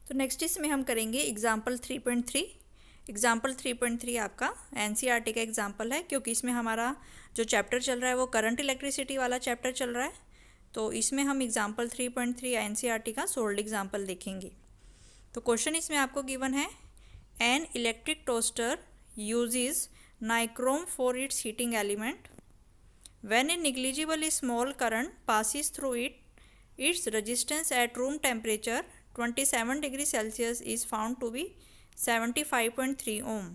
तो नेक्स्ट इसमें हम करेंगे एग्जाम्पल 3.3। एग्जाम्पल 3.3 आपका एनसीईआरटी का एग्जाम्पल है, क्योंकि इसमें हमारा जो चैप्टर चल रहा है वो करंट इलेक्ट्रिसिटी वाला चैप्टर चल रहा है। तो इसमें हम एग्जाम्पल 3.3 एनसीईआरटी का सोल्ड एग्जाम्पल देखेंगे। तो क्वेश्चन इसमें आपको गिवन है, an electric toaster uses nichrome for its heating element. When a negligibly small current passes through it, its resistance at room temperature 27 degree Celsius is found to be 75.3 ohm.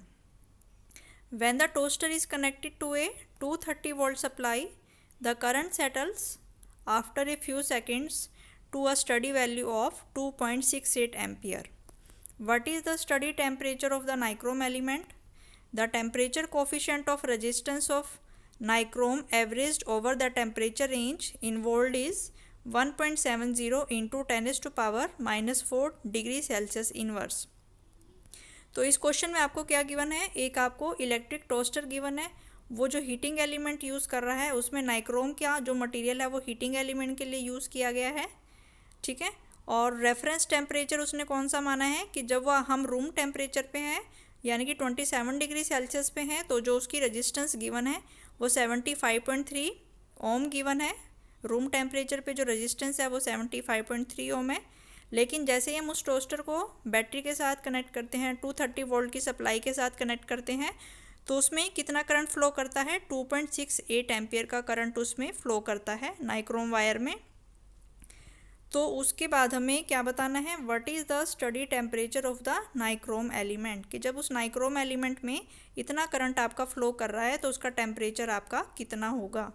When the toaster is connected to a 230 volt supply, the current settles after a few seconds to a steady value of 2.68 ampere. What is the steady temperature of the nichrome element? The temperature coefficient of resistance of nichrome averaged over the temperature range involved is 1.70 into 10⁻⁻4 degree Celsius inverse. तो इस question में आपको क्या given है, एक आपको electric toaster given है, वो जो हीटिंग एलिमेंट यूज़ कर रहा है उसमें नाइक्रोम क्या जो मटेरियल है वो हीटिंग एलिमेंट के लिए यूज़ किया गया है, ठीक है। और रेफरेंस टेम्परेचर उसने कौन सा माना है कि जब वह हम रूम टेम्परेचर पे हैं यानी कि 27 डिग्री सेल्सियस पे हैं, तो जो उसकी रेजिस्टेंस गिवन है वो 75.3 ओम गिवन है। रूम टेम्परेचर पे जो रेजिस्टेंस है वो 75.3 ओम है। लेकिन जैसे ही हम उस टोस्टर को बैटरी के साथ कनेक्ट करते हैं, 230 वोल्ट की सप्लाई के साथ कनेक्ट करते हैं, तो उसमें कितना करंट फ्लो करता है, 2.68 एम्पियर का करंट उसमें फ्लो करता है नाइक्रोम वायर में। तो उसके बाद हमें क्या बताना है, what is the study temperature of the nichrome element, कि जब उस नाइक्रोम एलिमेंट में इतना करंट आपका फ्लो कर रहा है तो उसका टेम्परेचर आपका कितना होगा।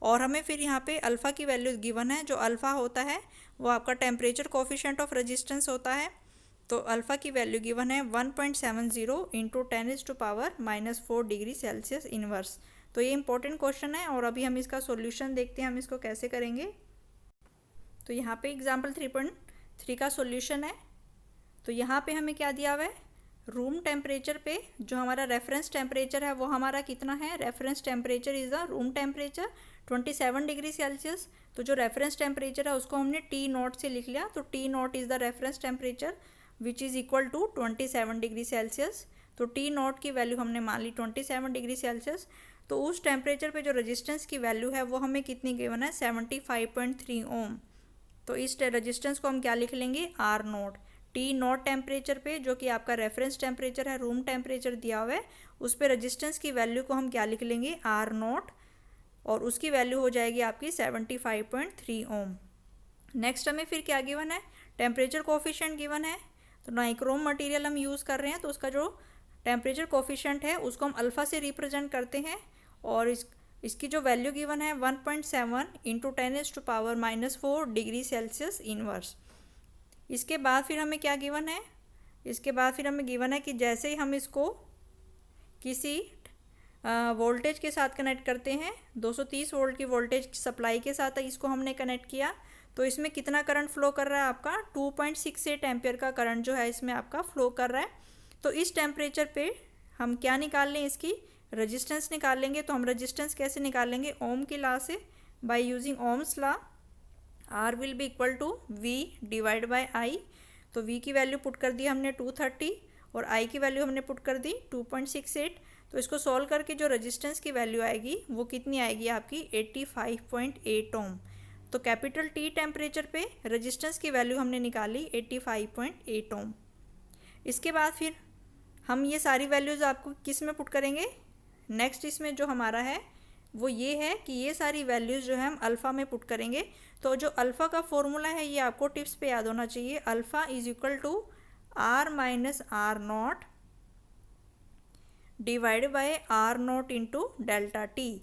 और हमें फिर यहाँ पे अल्फ़ा की वैल्यू गिवन है, जो अल्फ़ा होता है वो आपका टेम्परेचर कोफिशिएंट ऑफ रेजिस्टेंस होता है। तो अल्फ़ा की वैल्यू गिवन है 1.70 इंटू 10⁻⁻4 डिग्री सेल्सियस इनवर्स। तो ये इंपॉर्टेंट क्वेश्चन है और अभी हम इसका सॉल्यूशन देखते हैं, हम इसको कैसे करेंगे। तो यहाँ पे एग्जाम्पल 3.3 का सॉल्यूशन है। तो यहाँ पे हमें क्या दिया हुआ है, रूम टेम्परेचर पे जो हमारा रेफरेंस टेम्परेचर है वो हमारा कितना है, reference temperature is the room temperature 27 degree Celsius. तो जो रेफरेंस टेम्परेचर है उसको हमने टी नॉट से लिख लिया। तो T naught is the reference temperature which is equal to 27 degree Celsius. तो टी नॉट की वैल्यू हमने मान ली 27 डिग्री सेल्सियस। तो उस टेम्परेचर पे जो रेजिस्टेंस की वैल्यू है वो हमें कितनी गिवन है, 75.3 ओम। तो इस रेजिस्टेंस को हम क्या लिख लेंगे, R naught. T naught temperature पे जो कि आपका रेफरेंस टेम्परेचर है, रूम टेम्परेचर दिया हुआ है, उस पे रेजिस्टेंस की वैल्यू को हम क्या लिख लेंगे, आर नॉट, और उसकी वैल्यू हो जाएगी आपकी 75.3 ओम। नेक्स्ट हमें फिर क्या गिवन है, टेम्परेचर कोफिशिएंट गिवन है। तो नाइक्रोम मटेरियल हम यूज़ कर रहे हैं तो उसका जो टेम्परेचर कोफिशिएंट है उसको हम अल्फ़ा से रिप्रेजेंट करते हैं, और इसकी जो वैल्यू गिवन है 1.7 इंटू 10⁻⁻4 डिग्री सेल्सियस इनवर्स। इसके बाद फिर हमें क्या गिवन है, इसके बाद फिर हमें गिवन है कि जैसे ही हम इसको किसी वोल्टेज के साथ कनेक्ट करते हैं, 230 वोल्ट की वोल्टेज सप्लाई के साथ इसको हमने कनेक्ट किया, तो इसमें कितना करंट फ्लो कर रहा है आपका, 2.68 एम्पियर का करंट जो है इसमें आपका फ्लो कर रहा है। तो इस टेम्परेचर पे हम क्या निकाल लें, इसकी रेजिस्टेंस निकाल लेंगे। तो हम रेजिस्टेंस कैसे निकालेंगे, ओम की लॉ से, by using Ohm's law. R will be equal to V divide by I। तो V की वैल्यू पुट कर दी हमने 230 और I की वैल्यू हमने पुट कर दी 2.68। तो इसको सॉल्व करके जो रेजिस्टेंस की वैल्यू आएगी वो कितनी आएगी आपकी 85.8 ओम। तो कैपिटल T टेम्परेचर पे रेजिस्टेंस की वैल्यू हमने निकाली 85.8 ओम। इसके बाद फिर हम ये सारी वैल्यूज़ आपको किस में पुट करेंगे, नेक्स्ट इसमें जो हमारा है वो ये है कि ये सारी वैल्यूज़ जो है हम अल्फ़ा में पुट करेंगे। तो जो अल्फ़ा का फॉर्मूला है ये आपको टिप्स पे याद होना चाहिए, alpha is equal to R minus R naught divide by R naught into delta T,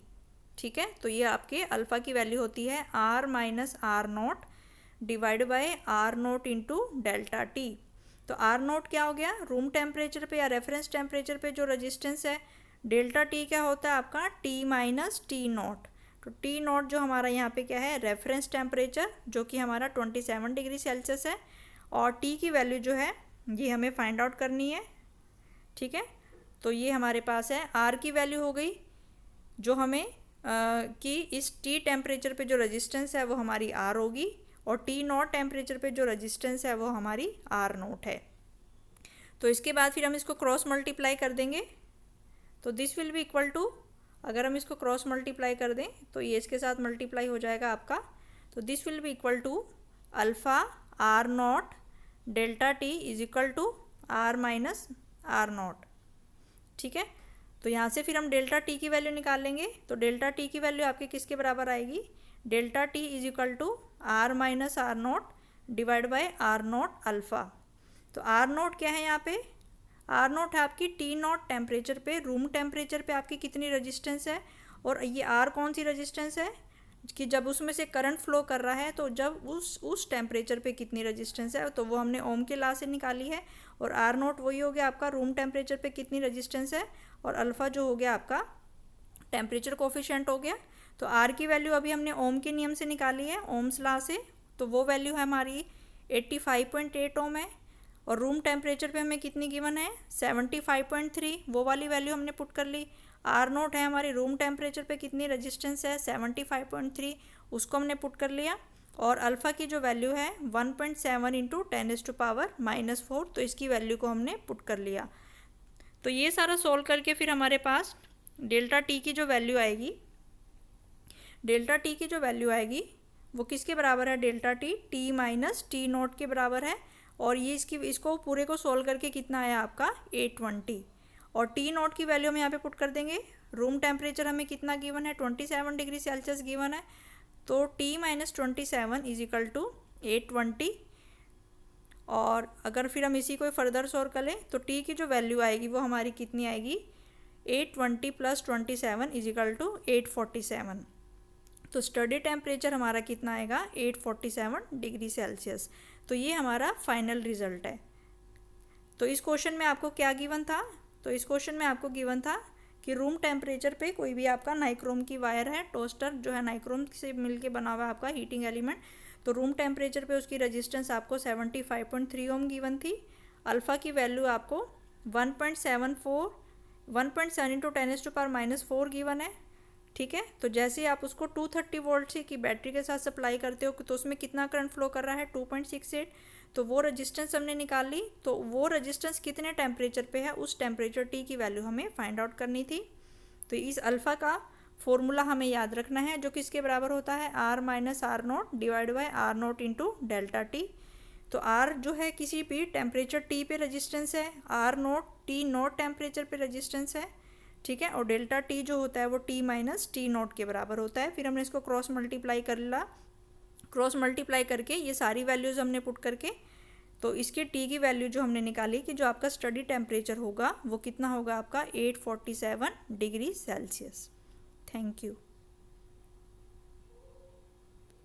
ठीक है। तो ये आपके अल्फ़ा की वैल्यू होती है R minus R naught divide by R naught into delta T. तो आर नॉट क्या हो गया, रूम टेम्परेचर पे या रेफरेंस टेम्परेचर पे जो रेजिस्टेंस है। डेल्टा टी क्या होता है आपका, टी माइनस टी नॉट। तो टी नॉट जो हमारा यहाँ पे क्या है, रेफरेंस टेम्परेचर जो कि हमारा 27 डिग्री सेल्सियस है, और टी की वैल्यू जो है ये हमें फाइंड आउट करनी है, ठीक है। तो ये हमारे पास है आर की वैल्यू हो गई जो हमें कि इस टी टेम्परेचर पे जो रेजिस्टेंस है वो हमारी आर होगी, और टी नॉट टेम्परेचर पे जो रेजिस्टेंस है वो हमारी आर नॉट है। तो इसके बाद फिर हम इसको क्रॉस मल्टीप्लाई कर देंगे, तो this will be equal to, अगर हम इसको क्रॉस मल्टीप्लाई कर दें तो ये इसके साथ मल्टीप्लाई हो जाएगा आपका, तो this will be equal to alpha R naught delta T is equal to R minus R naught. ठीक है, तो यहाँ से फिर हम डेल्टा टी की वैल्यू निकाल लेंगे, तो डेल्टा टी की वैल्यू आपके किसके बराबर आएगी, delta T is equal to R minus R naught divide by R naught alpha. तो आर नॉट क्या है यहाँ पे, आर नॉट है आपकी टी नॉट टेम्परेचर पे, रूम टेम्परेचर पे आपकी कितनी रेजिस्टेंस है, और ये आर कौन सी रेजिस्टेंस है कि जब उसमें से करंट फ्लो कर रहा है तो जब उस टेम्परेचर पे कितनी रेजिस्टेंस है, तो वो हमने ओम के लॉ से निकाली है। और आर नॉट वही हो गया आपका रूम टेम्परेचर पे कितनी रेजिस्टेंस है, और अल्फ़ा जो हो गया आपका टेम्परेचर कोफिशिएंट हो गया। तो आर की वैल्यू अभी हमने ओम के नियम से निकाली है, ओम्स लॉ से, तो वो वैल्यू है हमारी 85.8 ओम है, और रूम टेम्परेचर पे हमें कितनी गिवन है 75.3, वो वाली वैल्यू हमने पुट कर ली। आर नोट है हमारी रूम टेम्परेचर पे कितनी रेजिस्टेंस है 75.3, उसको हमने पुट कर लिया। और अल्फ़ा की जो वैल्यू है 1.7 इंटू 10⁻⁻⁴, तो इसकी वैल्यू को हमने पुट कर लिया। तो ये सारा सोल्व करके फिर हमारे पास डेल्टा टी की जो वैल्यू आएगी, डेल्टा टी की जो वैल्यू आएगी वो किसके बराबर है, delta T minus T note के बराबर है। और ये इसको पूरे को सोल्व करके कितना आया आपका 820, और टी नॉट की वैल्यू हम यहाँ पे पुट कर देंगे। रूम टेम्परेचर हमें कितना गिवन है 27 डिग्री सेल्सियस गिवन है, तो T minus 27 is equal to 820। और अगर फिर हम इसी को फर्दर सोल्व करें तो टी की जो वैल्यू आएगी वो हमारी कितनी आएगी 820 प्लस 27 इज इक्वल टू 847। तो स्टडी टेम्परेचर हमारा कितना आएगा 847 डिग्री सेल्सियस। तो ये हमारा फाइनल रिजल्ट है। तो इस क्वेश्चन में आपको क्या गिवन था, तो इस क्वेश्चन में आपको गिवन था कि रूम टेम्परेचर पे कोई भी आपका नाइक्रोम की वायर है, टोस्टर जो है नाइक्रोम से मिलके बना हुआ है आपका हीटिंग एलिमेंट, तो रूम टेम्परेचर पे उसकी रेजिस्टेंस आपको 75.3 ओम गिवन थी। अल्फ़ा की वैल्यू आपको 1.7 इंटू 10⁻⁻⁴ गिवन है। ठीक है, तो जैसे ही आप उसको 230 वोल्ट से की बैटरी के साथ सप्लाई करते हो तो उसमें कितना करंट फ्लो कर रहा है 2.68, तो वो रेजिस्टेंस हमने निकाल ली। तो वो रेजिस्टेंस कितने टेम्परेचर पे है, उस टेम्परेचर टी की वैल्यू हमें फाइंड आउट करनी थी। तो इस अल्फ़ा का फॉर्मूला हमें याद रखना है, जो किसके बराबर होता है R minus R naught divide by R naught into delta T. तो आर जो है किसी भी टेम्परेचर टी पे रेजिस्टेंस है, R naught T naught temperature पे रेजिस्टेंस है। ठीक है, और डेल्टा टी जो होता है वो टी माइनस टी नॉट के बराबर होता है। फिर हमने इसको क्रॉस मल्टीप्लाई कर लिया, क्रॉस मल्टीप्लाई करके ये सारी वैल्यूज़ हमने पुट करके, तो इसके टी की वैल्यू जो हमने निकाली कि जो आपका स्टडी टेम्परेचर होगा वो कितना होगा आपका 847 डिग्री सेल्सियस। Thank you.